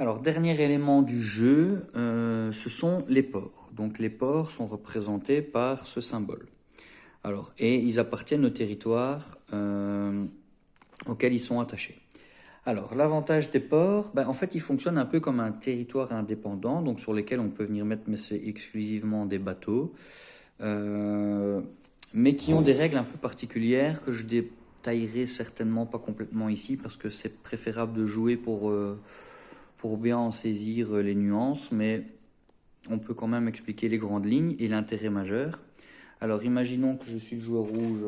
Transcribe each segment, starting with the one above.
Alors, dernier élément du jeu, ce sont les ports. Donc, les ports sont représentés par ce symbole. Alors, et ils appartiennent au territoire auquel ils sont attachés. Alors, l'avantage des ports, en fait, ils fonctionnent un peu comme un territoire indépendant, donc sur lesquels on peut venir mettre, mais c'est exclusivement des bateaux, mais qui ont des règles un peu particulières que je détaillerai certainement pas complètement ici, parce que c'est préférable de jouer pour bien en saisir les nuances, mais on peut quand même expliquer les grandes lignes et l'intérêt majeur. Alors, imaginons que je suis le joueur rouge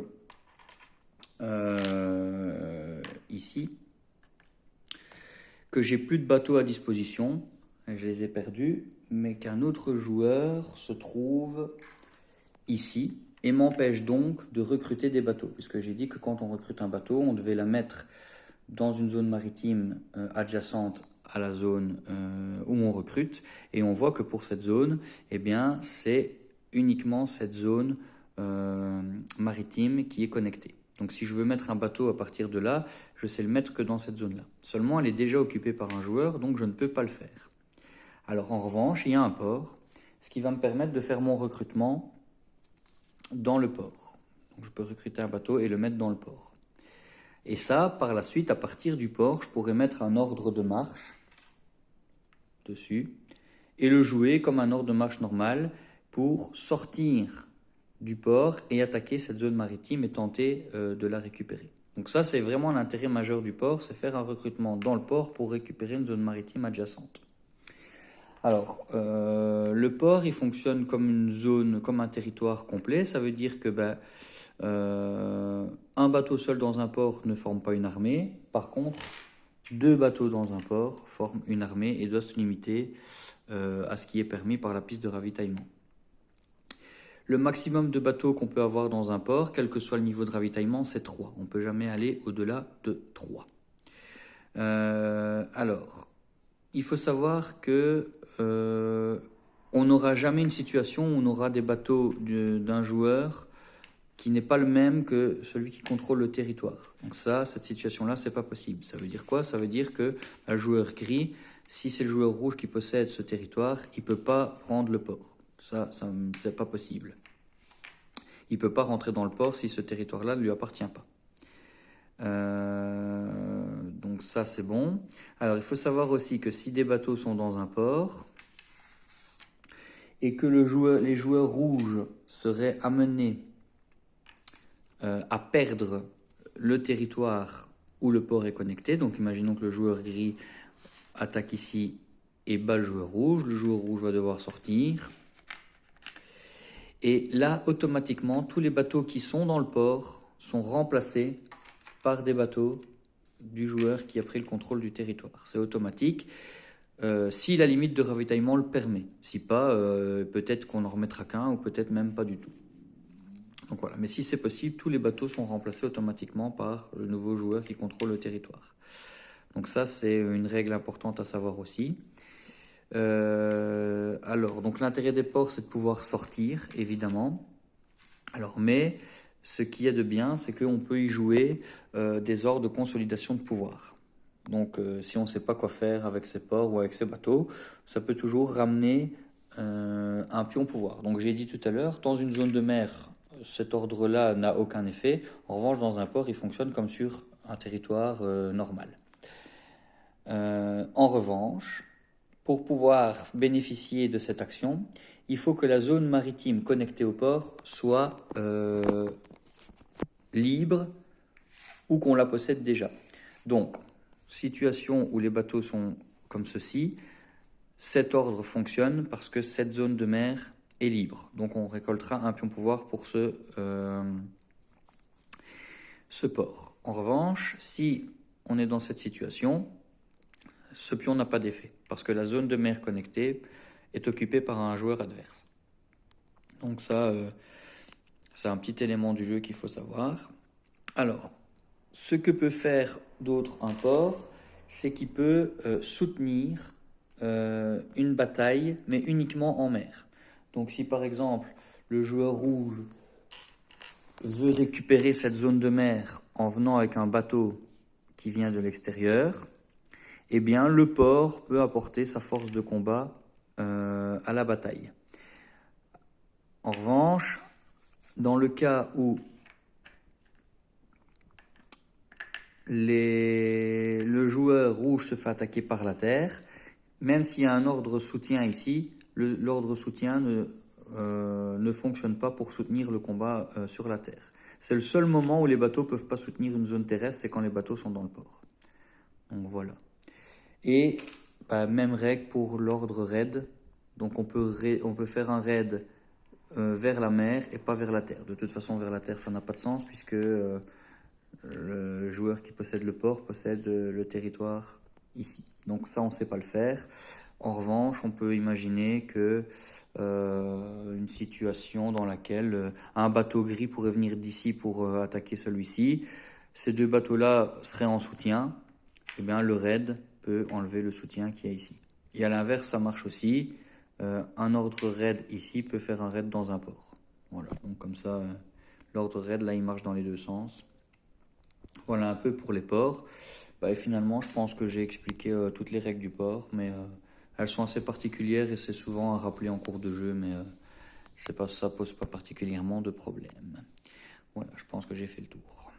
ici, que j'ai plus de bateaux à disposition, je les ai perdus, mais qu'un autre joueur se trouve ici et m'empêche donc de recruter des bateaux, puisque j'ai dit que quand on recrute un bateau, on devait la mettre dans une zone maritime adjacente à la zone où on recrute, et on voit que pour cette zone, eh bien, c'est uniquement cette zone maritime qui est connectée. Donc si je veux mettre un bateau à partir de là, je sais le mettre que dans cette zone-là. Seulement, elle est déjà occupée par un joueur, donc je ne peux pas le faire. Alors en revanche, il y a un port, ce qui va me permettre de faire mon recrutement dans le port. Donc je peux recruter un bateau et le mettre dans le port. Et ça, par la suite, à partir du port, je pourrais mettre un ordre de marche dessus et le jouer comme un ordre de marche normal pour sortir du port et attaquer cette zone maritime et tenter de la récupérer. Donc ça, c'est vraiment l'intérêt majeur du port, c'est faire un recrutement dans le port pour récupérer une zone maritime adjacente. Alors, le port, il fonctionne comme une zone, comme un territoire complet. Ça veut dire que un bateau seul dans un port ne forme pas une armée. Par contre, deux bateaux dans un port forment une armée et doivent se limiter à ce qui est permis par la piste de ravitaillement. Le maximum de bateaux qu'on peut avoir dans un port, quel que soit le niveau de ravitaillement, c'est 3. On ne peut jamais aller au-delà de 3. Alors, il faut savoir que on n'aura jamais une situation où on aura des bateaux d'un joueur qui n'est pas le même que celui qui contrôle le territoire. Donc ça, cette situation-là, c'est pas possible. Ça veut dire quoi? Ça veut dire que un joueur gris, si c'est le joueur rouge qui possède ce territoire, il peut pas prendre le port. Ça c'est pas possible. Il peut pas rentrer dans le port si ce territoire-là ne lui appartient pas. Donc ça, c'est bon. Alors, il faut savoir aussi que si des bateaux sont dans un port et que les joueurs rouges seraient amenés à perdre le territoire où le port est connecté, donc imaginons que le joueur gris attaque ici et bat le joueur rouge va devoir sortir. Et là, automatiquement, tous les bateaux qui sont dans le port sont remplacés par des bateaux du joueur qui a pris le contrôle du territoire. C'est automatique, si la limite de ravitaillement le permet. Si pas, peut-être qu'on en remettra qu'un ou peut-être même pas du tout. Donc voilà, mais si c'est possible, tous les bateaux sont remplacés automatiquement par le nouveau joueur qui contrôle le territoire. Donc ça, c'est une règle importante à savoir aussi. Alors, donc l'intérêt des ports, c'est de pouvoir sortir, évidemment. Alors, mais ce qu'il y a de bien, c'est qu'on peut y jouer des ordres de consolidation de pouvoir. Donc, si on ne sait pas quoi faire avec ces ports ou avec ces bateaux, ça peut toujours ramener un pion pouvoir. Donc, j'ai dit tout à l'heure, dans une zone de mer, cet ordre-là n'a aucun effet. En revanche, dans un port, il fonctionne comme sur un territoire normal. En revanche, pour pouvoir bénéficier de cette action, il faut que la zone maritime connectée au port soit libre ou qu'on la possède déjà. Donc, situation où les bateaux sont comme ceci, cet ordre fonctionne parce que cette zone de mer est libre. Donc on récoltera un pion pouvoir pour ce port. En revanche, si on est dans cette situation, ce pion n'a pas d'effet parce que la zone de mer connectée est occupée par un joueur adverse. Donc ça, c'est un petit élément du jeu qu'il faut savoir. Alors, ce que peut faire d'autre un port, c'est qu'il peut soutenir une bataille, mais uniquement en mer. Donc si par exemple le joueur rouge veut récupérer cette zone de mer en venant avec un bateau qui vient de l'extérieur, eh bien le port peut apporter sa force de combat à la bataille. En revanche, dans le cas où le joueur rouge se fait attaquer par la terre, même s'il y a un ordre soutien ici, l'ordre soutien ne fonctionne pas pour soutenir le combat sur la terre. C'est le seul moment où les bateaux ne peuvent pas soutenir une zone terrestre, c'est quand les bateaux sont dans le port. Donc voilà. Et même règle pour l'ordre raid. Donc on peut faire un raid vers la mer et pas vers la terre. De toute façon, vers la terre, ça n'a pas de sens puisque le joueur qui possède le port possède le territoire ici. Donc ça, on ne sait pas le faire. En revanche, on peut imaginer que une situation dans laquelle un bateau gris pourrait venir d'ici pour attaquer celui-ci. Ces deux bateaux-là seraient en soutien. Eh bien, le raid peut enlever le soutien qu'il y a ici. Et à l'inverse, ça marche aussi. Un ordre raid ici peut faire un raid dans un port. Voilà, donc comme ça, l'ordre raid, là, il marche dans les deux sens. Voilà un peu pour les ports. Et finalement, je pense que j'ai expliqué toutes les règles du port, mais elles sont assez particulières et c'est souvent à rappeler en cours de jeu, mais ça pose pas particulièrement de problème. Voilà, je pense que j'ai fait le tour.